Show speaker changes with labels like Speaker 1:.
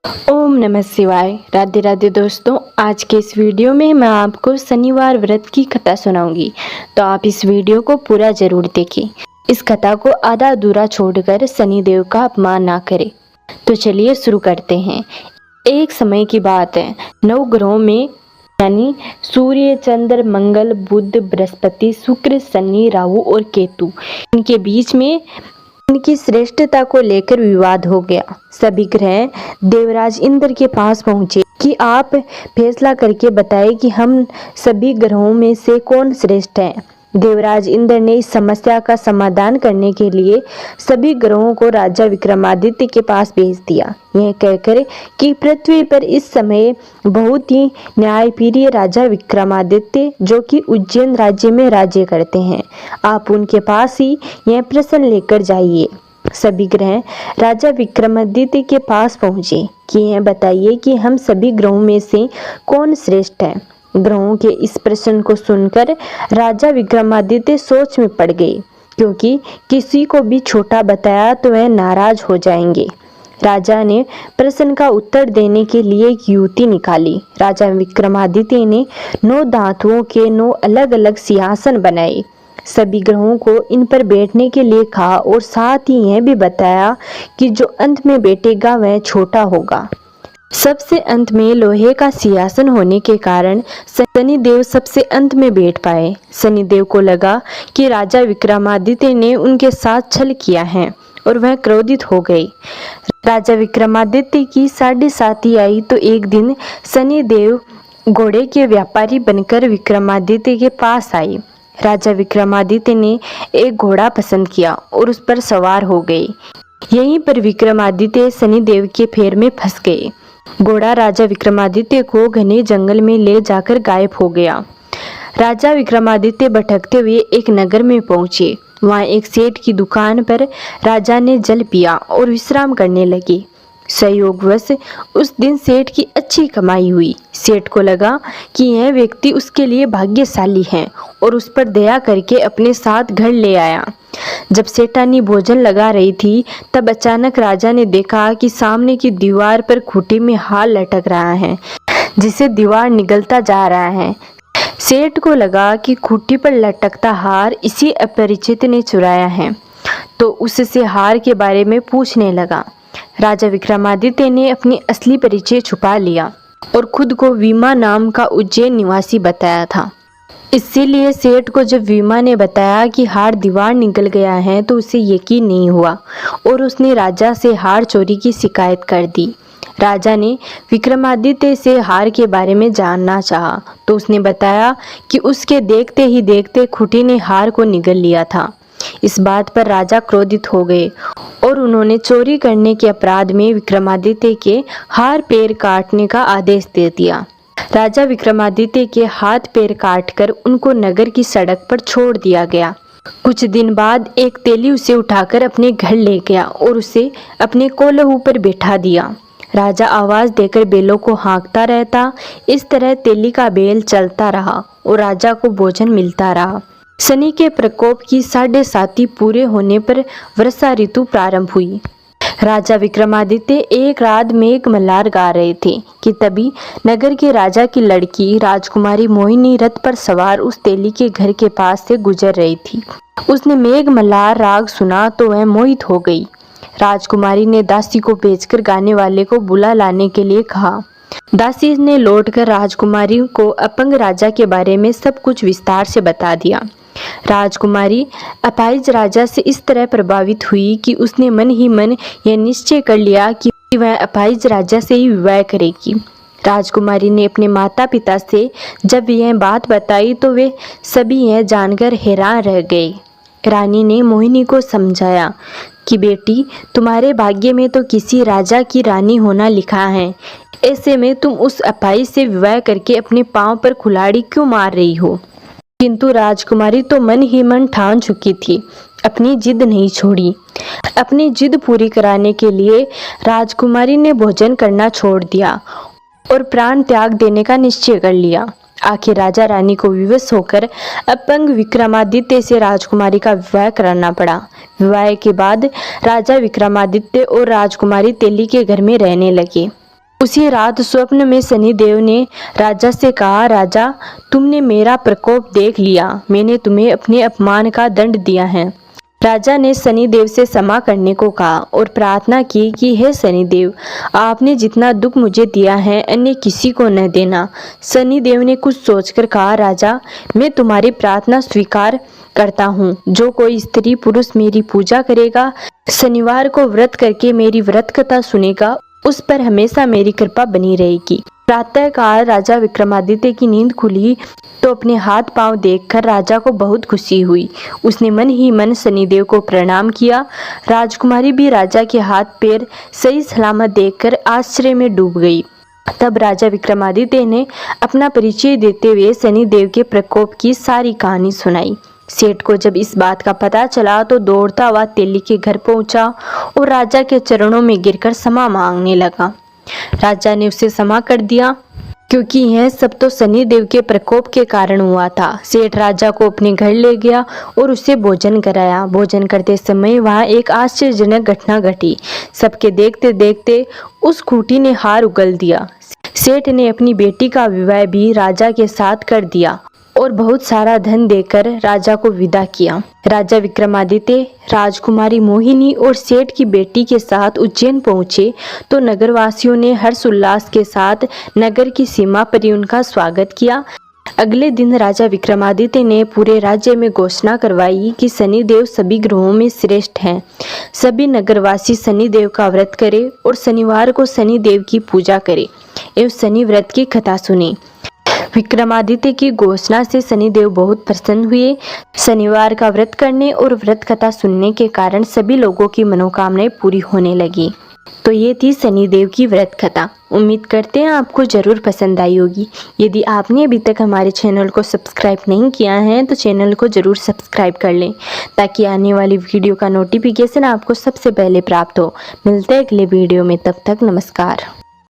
Speaker 1: ओम नमः शिवाय। राधे राधे दोस्तों, आज के इस वीडियो में मैं आपको शनिवार व्रत की कथा सुनाऊंगी, तो आप इस वीडियो को पूरा जरूर देखें। इस कथा को आधा अधूरा छोड़कर शनिदेव का अपमान ना करें। तो चलिए शुरू करते हैं। एक समय की बात है, 9 ग्रहों में यानी सूर्य, चंद्र, मंगल, बुध, बृहस्पति, शुक्र, शनि, राहु और केतु, इनके बीच में उनकी श्रेष्ठता को लेकर विवाद हो गया। सभी ग्रह देवराज इंद्र के पास पहुंचे कि आप फैसला करके बताएं कि हम सभी ग्रहों में से कौन श्रेष्ठ है। देवराज इंद्र ने इस समस्या का समाधान करने के लिए सभी ग्रहों को राजा विक्रमादित्य के पास भेज दिया, यह कहकर कि पृथ्वी पर इस समय बहुत ही न्यायप्रिय राजा विक्रमादित्य, जो कि उज्जैन राज्य में राज्य करते हैं, आप उनके पास ही यह प्रश्न लेकर जाइए। सभी ग्रह राजा विक्रमादित्य के पास पहुंचे कि यह बताइए कि हम सभी ग्रहों में से कौन श्रेष्ठ है। ग्रहों के इस प्रश्न को सुनकर राजा विक्रमादित्य सोच में पड़ गए, क्योंकि किसी को भी छोटा बताया तो वह नाराज हो जाएंगे। राजा ने प्रश्न का उत्तर देने के लिए एक युक्ति निकाली। राजा विक्रमादित्य ने 9 धातुओं के 9 अलग अलग सिंहासन बनाए, सभी ग्रहों को इन पर बैठने के लिए कहा और साथ ही यह भी बताया कि जो अंत में बैठेगा वह छोटा होगा। सबसे अंत में लोहे का सिंहासन होने के कारण शनिदेव सबसे अंत में बैठ पाए। शनिदेव को लगा कि राजा विक्रमादित्य ने उनके साथ छल किया है और वह क्रोधित हो गए। राजा विक्रमादित्य की 7:30 आई तो एक दिन शनिदेव घोड़े के व्यापारी बनकर विक्रमादित्य के पास आए। राजा विक्रमादित्य ने एक घोड़ा पसंद किया और उस पर सवार हो गए। यहीं पर विक्रमादित्य शनिदेव के फेर में फंस गए। घोड़ा राजा विक्रमादित्य को घने जंगल में ले जाकर गायब हो गया। राजा विक्रमादित्य भटकते हुए एक नगर में पहुंचे। वहां एक सेठ की दुकान पर राजा ने जल पिया और विश्राम करने लगे। संयोगवश उस दिन सेठ की अच्छी कमाई हुई। सेठ को लगा कि यह व्यक्ति उसके लिए भाग्यशाली है और उस पर दया करके अपने साथ घर ले आया। जब सेठानी भोजन लगा रही थी, तब अचानक राजा ने देखा कि सामने की दीवार पर खूंटी में हार लटक रहा है, जिसे दीवार निगलता जा रहा है। सेठ को लगा कि खूंटी पर लटकता हार इसी अपरिचित ने चुराया है, तो उससे हार के बारे में पूछने लगा। राजा विक्रमादित्य ने अपनी असली परिचय छुपा लिया और खुद को वीमा नाम का उज्जैन निवासी बताया था। इसीलिए सेठ को जब वीमा ने बताया कि हार दीवार निकल गया है तो उसे यकीन नहीं हुआ और उसने राजा से हार चोरी की शिकायत कर दी। राजा ने विक्रमादित्य से हार के बारे में जानना चाहा तो उसने बताया कि उसके देखते ही देखते खूंटी ने हार को निगल लिया था। इस बात पर राजा क्रोधित हो गए और उन्होंने चोरी करने के अपराध में विक्रमादित्य के हाथ पैर काटने का आदेश दे दिया। राजा विक्रमादित्य के हाथ पैर काटकर उनको नगर की सड़क पर छोड़ दिया गया। कुछ दिन बाद एक तेली उसे उठाकर अपने घर ले गया और उसे अपने कोल्हू पर बैठा दिया। राजा आवाज देकर बैलों को हाँकता रहता। इस तरह तेली का बैल चलता रहा और राजा को भोजन मिलता रहा। शनि के प्रकोप की 7:30 पूरे होने पर वर्षा ऋतु प्रारंभ हुई। राजा विक्रमादित्य एक रात मेघ मल्हार गा रहे थे कि तभी नगर के राजा की लड़की राजकुमारी मोहिनी रथ पर सवार उस तेली के घर के पास से गुजर रही थी। उसने मेघ मल्हार राग सुना तो वह मोहित हो गई। राजकुमारी ने दासी को भेजकर गाने वाले को बुला लाने के लिए कहा। दासी ने लौटकर राजकुमारी को अपंग राजा के बारे में सब कुछ विस्तार से बता दिया। राजकुमारी अपाहिज राजा से इस तरह प्रभावित हुई कि उसने मन ही मन यह निश्चय कर लिया कि वह अपाहिज राजा से ही विवाह करेगी। राजकुमारी ने अपने माता पिता से जब यह बात बताई तो वे सभी यह जानकर हैरान रह गए। रानी ने मोहिनी को समझाया कि बेटी, तुम्हारे भाग्य में तो किसी राजा की रानी होना लिखा है, ऐसे में तुम उस अपाहिज से विवाह करके अपने पांव पर कुल्हाड़ी क्यों मार रही हो। किंतु राजकुमारी तो मन ही मन ठान चुकी थी, अपनी जिद नहीं छोड़ी। अपनी जिद पूरी कराने के लिए राजकुमारी ने भोजन करना छोड़ दिया और प्राण त्याग देने का निश्चय कर लिया। आखिर राजा रानी को विवश होकर अपंग विक्रमादित्य से राजकुमारी का विवाह कराना पड़ा। विवाह के बाद राजा विक्रमादित्य और राजकुमारी तेली के घर में रहने लगे। उसी रात स्वप्न में शनिदेव ने राजा से कहा, राजा तुमने मेरा प्रकोप देख लिया, मैंने तुम्हें अपने अपमान का दंड दिया है। राजा ने शनिदेव से क्षमा करने को कहा और प्रार्थना की कि हे शनिदेव, आपने जितना दुख मुझे दिया है अन्य किसी को न देना। शनिदेव ने कुछ सोचकर कहा, राजा मैं तुम्हारी प्रार्थना स्वीकार करता हूँ। जो कोई स्त्री पुरुष मेरी पूजा करेगा, शनिवार को व्रत करके मेरी व्रत कथा सुनेगा, उस पर हमेशा मेरी कृपा बनी रहेगी। प्रातःकाल राजा विक्रमादित्य की नींद खुली तो अपने हाथ पांव देखकर राजा को बहुत खुशी हुई। उसने मन ही मन शनिदेव को प्रणाम किया। राजकुमारी भी राजा के हाथ पैर सही सलामत देखकर आश्चर्य में डूब गई। तब राजा विक्रमादित्य ने अपना परिचय देते हुए शनिदेव के प्रकोप की सारी कहानी सुनाई। सेठ को जब इस बात का पता चला तो दौड़ता हुआ तेली के घर पहुंचा और राजा के चरणों में गिरकर क्षमा मांगने लगा। राजा ने उसे क्षमा कर दिया क्योंकि यह सब तो शनिदेव के प्रकोप के कारण हुआ था। सेठ राजा को अपने घर ले गया और उसे भोजन कराया। भोजन करते समय वहाँ एक आश्चर्यजनक घटना घटी। सबके देखते देखते उस खूंटी ने हार उगल दिया। सेठ ने अपनी बेटी का विवाह भी राजा के साथ कर दिया और बहुत सारा धन देकर राजा को विदा किया। राजा विक्रमादित्य राजकुमारी मोहिनी और सेठ की बेटी के साथ उज्जैन पहुंचे तो नगरवासियों ने हर्ष उल्लास के साथ नगर की सीमा पर ही उनका स्वागत किया। अगले दिन राजा विक्रमादित्य ने पूरे राज्य में घोषणा करवाई कि शनिदेव सभी ग्रहों में श्रेष्ठ हैं। सभी नगरवासी शनिदेव का व्रत करें और शनिवार को शनिदेव की पूजा करें एवं शनि व्रत की कथा सुने। विक्रमादित्य की घोषणा से शनिदेव बहुत प्रसन्न हुए। शनिवार का व्रत करने और व्रत कथा सुनने के कारण सभी लोगों की मनोकामनाएं पूरी होने लगी। तो ये थी शनिदेव की व्रत कथा। उम्मीद करते हैं आपको ज़रूर पसंद आई होगी। यदि आपने अभी तक हमारे चैनल को सब्सक्राइब नहीं किया है तो चैनल को ज़रूर सब्सक्राइब कर लें ताकि आने वाली वीडियो का नोटिफिकेशन आपको सबसे पहले प्राप्त हो। मिलते हैं अगले वीडियो में, तब तक नमस्कार।